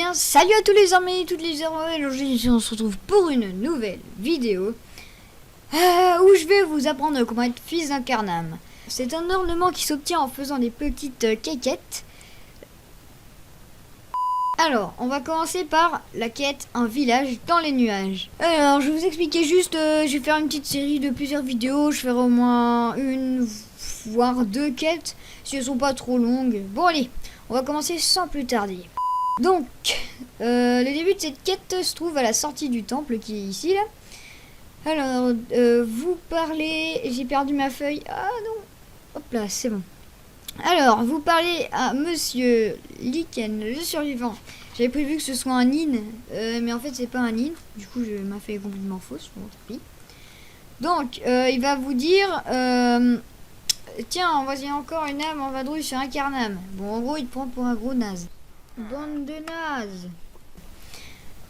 bien, salut à tous les armées et toutes les armées. Aujourd'hui, on se retrouve pour une nouvelle vidéo où je vais vous apprendre comment être fils d'un carnam. C'est un ornement qui s'obtient en faisant des petites quéquettes. Alors, on va commencer par la quête Un village dans les nuages. Alors, je vais vous expliquer juste, je vais faire une petite série de plusieurs vidéos. Je ferai au moins une, voire deux quêtes, si elles sont pas trop longues. Bon allez, on va commencer sans plus tarder. Donc, le début de cette quête se trouve à la sortie du temple qui est ici là. Alors, vous parlez... J'ai perdu ma feuille. Ah non. Hop là, c'est bon. Alors, vous parlez à Monsieur Liken, le survivant. J'avais prévu que ce soit un nin, mais en fait c'est pas un nin. Du coup, ma feuille est complètement fausse. Bon, tant pis. Donc, il va vous dire... tiens, voici encore une âme en vadrouille sur un carnam. Bon, en gros, il te prend pour un gros naze. Bande de nazes.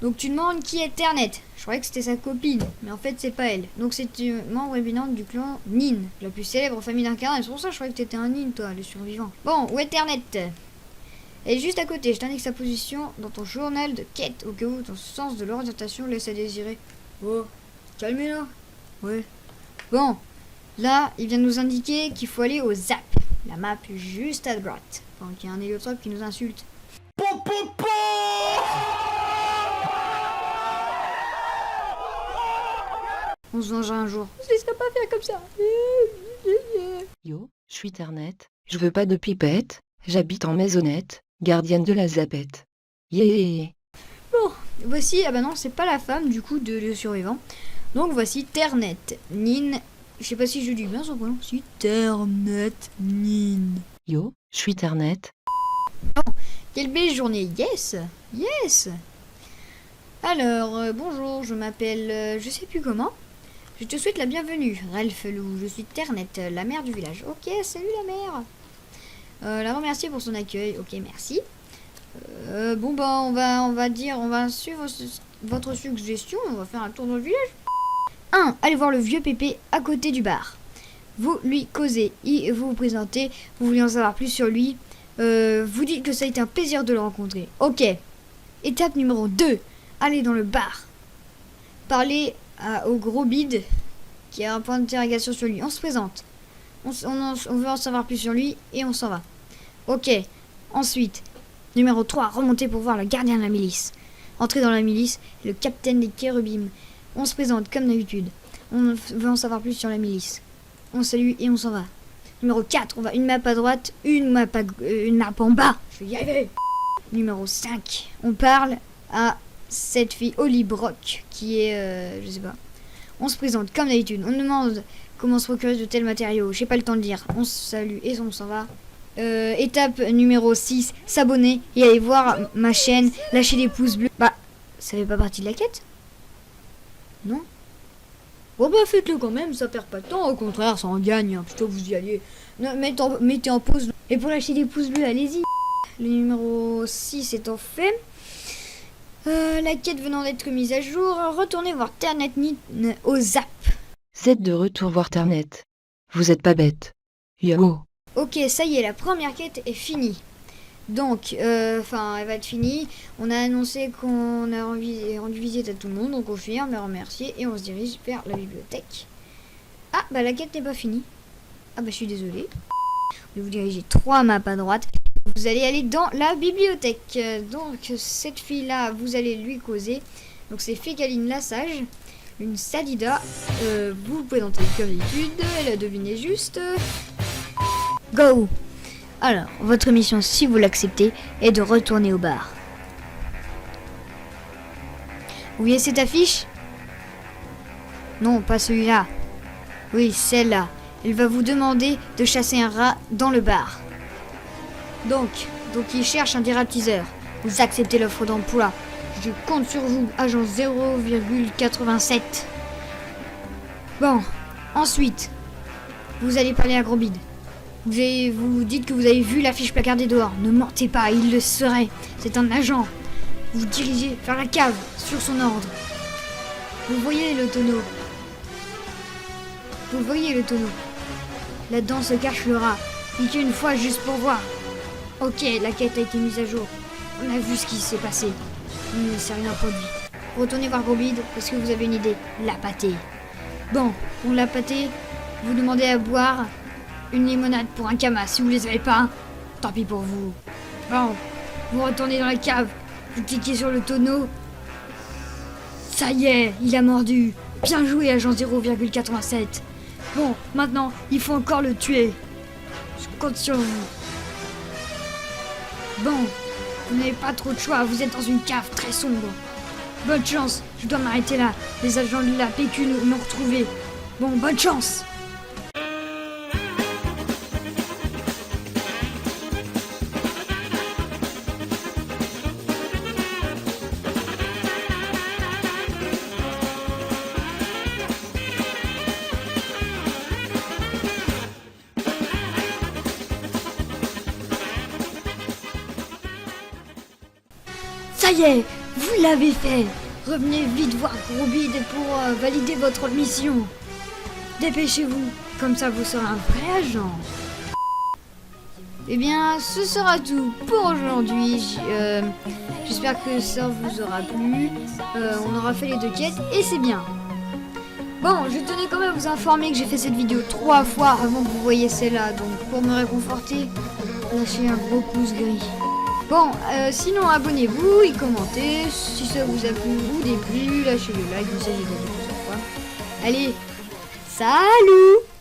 Donc tu demandes qui est Ternet. Je croyais que c'était sa copine, mais en fait c'est pas elle. Donc c'est une membre éminente du clan Nin, la plus célèbre famille d'incarnats. C'est pour ça que je croyais que t'étais un Nin, toi, le survivant. Bon, où est Ternet? Elle est juste à côté. Je t'indique sa position dans ton journal de quête, au cas où ton sens de l'orientation laisse à désirer. Oh, calmez-la. Ouais. Bon, là, il vient de nous indiquer qu'il faut aller au Zap. La map juste à droite. Donc il y a un héliotrope qui nous insulte. On se vengera un jour. On se laissera pas faire comme ça. Yo, je suis Ternet. Je veux pas de pipette. J'habite en maisonnette, gardienne de la zapette. Yeah. Bon, voici, ah bah non, c'est pas la femme du coup de le survivant. Donc voici Ternet, Nin. Je sais pas si je dis bien son prénom. Si, Ternet, Nin. Yo, je suis Ternet. Quelle belle journée. Yes, yes. Alors, bonjour, je m'appelle, je sais plus comment. Je te souhaite la bienvenue, Ralphelou. Je suis Ternet, la mère du village. Ok, salut la mère. La remercier pour son accueil. Ok, merci. Bon bah on va suivre votre suggestion. On va faire un tour dans le village. 1. Allez voir le vieux Pépé à côté du bar. Vous lui causez, vous vous présentez, vous voulez en savoir plus sur lui. Vous dites que ça a été un plaisir de le rencontrer. Ok. Étape numéro 2. Allez dans le bar. Parlez au gros bide qui a un point d'interrogation sur lui. On se présente. On veut en savoir plus sur lui et on s'en va. Ok. Ensuite, numéro 3, remontez pour voir le gardien de la milice. Entrez dans la milice, le capitaine des Kérubim. On se présente comme d'habitude. On veut en savoir plus sur la milice. On salue et on s'en va. Numéro 4, on va une map à droite, une map en bas. Je vais y arriver. Numéro 5, on parle à cette fille Holly Brock qui est, je sais pas. On se présente comme d'habitude. On demande comment se procurer de tels matériaux. J'ai pas le temps de dire. On se salue et on s'en va. Étape numéro 6, s'abonner et aller voir ma chaîne, lâcher des pouces bleus. Bah, ça fait pas partie de la quête? Non? Bon bah faites-le quand même, ça perd pas de temps, au contraire ça en gagne, hein, plutôt que vous y alliez. Non, mettez en pause. Et pour lâcher des pouces bleus, allez-y. Le numéro 6 étant fait. La quête venant d'être mise à jour, retournez voir Ternet Nin au Zap. Vous êtes de retour voir Ternet. Vous êtes pas bête. Yo. Ok, ça y est, la première quête est finie. Donc, elle va être finie. On a annoncé qu'on a rendu visite à tout le monde, donc on firme les remercier et on se dirige vers la bibliothèque. Ah, bah la quête n'est pas finie. Ah bah je suis désolée. Vous vous dirigez 3 maps à droite. Vous allez aller dans la bibliothèque. Donc cette fille-là, vous allez lui causer. Donc c'est Fécaline la sage, une Sadida. Vous pouvez entrer comme d'habitude. Elle a deviné juste. Go! Alors, votre mission, si vous l'acceptez, est de retourner au bar. Vous voyez cette affiche? Non, pas celui-là. Oui, celle-là. Elle va vous demander de chasser un rat dans le bar. Donc il cherche un dératiseur. Vous acceptez l'offre d'emploi. Je compte sur vous, agent 0,87. Bon, ensuite, vous allez parler à Grobid. Vous dites que vous avez vu l'affiche placardée dehors. Ne mentez pas, il le serait. C'est un agent. Vous dirigez vers la cave, sur son ordre. Vous voyez le tonneau. Là-dedans se cache le rat. Cliquez une fois juste pour voir. Ok, la quête a été mise à jour. On a vu ce qui s'est passé. Il ne s'est rien produit. Retournez voir Grobide parce que vous avez une idée. La pâtée. Bon, pour la pâtée, vous demandez à boire une limonade pour un camas. Si vous les avez pas, tant pis pour vous. Bon, vous retournez dans la cave. Vous cliquez sur le tonneau. Ça y est, il a mordu. Bien joué, agent 0,87. Bon, maintenant, il faut encore le tuer. Je compte sur vous. Bon, vous n'avez pas trop de choix, vous êtes dans une cave très sombre. Bonne chance, je dois m'arrêter là. Les agents de la PQ m'ont retrouvé. Bon, bonne chance. Ça y est, vous l'avez fait. Revenez vite voir Grobide pour valider votre mission. Dépêchez-vous, comme ça vous serez un vrai agent. Eh bien, ce sera tout pour aujourd'hui. J'espère que ça vous aura plu. On aura fait les 2 quêtes et c'est bien. Bon, je tenais quand même à vous informer que j'ai fait cette vidéo 3 fois avant que vous voyiez celle-là. Donc pour me réconforter, lâchez un gros pouce gris. Bon, sinon abonnez-vous et commentez si ça vous a plu ou déplu, lâchez le like, vous savez, j'ai dit plusieurs fois. Allez, salut!